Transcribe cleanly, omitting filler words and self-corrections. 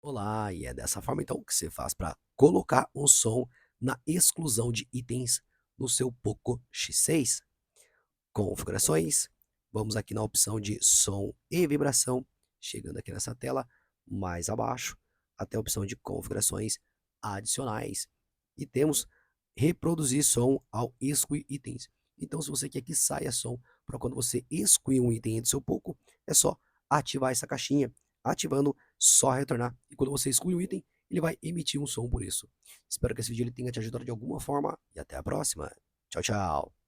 Olá, e é dessa forma então que você faz para colocar um som na exclusão de itens no seu Poco X6. Configurações, vamos aqui na opção de som e vibração, chegando aqui nessa tela, mais abaixo, até a opção de configurações adicionais. E temos reproduzir som ao excluir itens. Então, se você quer que saia som para quando você excluir um item do seu Poco, é só ativar essa caixinha. Ativando, só retornar. E quando você exclui um item, ele vai emitir um som por isso. Espero que esse vídeo ele tenha te ajudado de alguma forma e até a próxima. Tchau, tchau.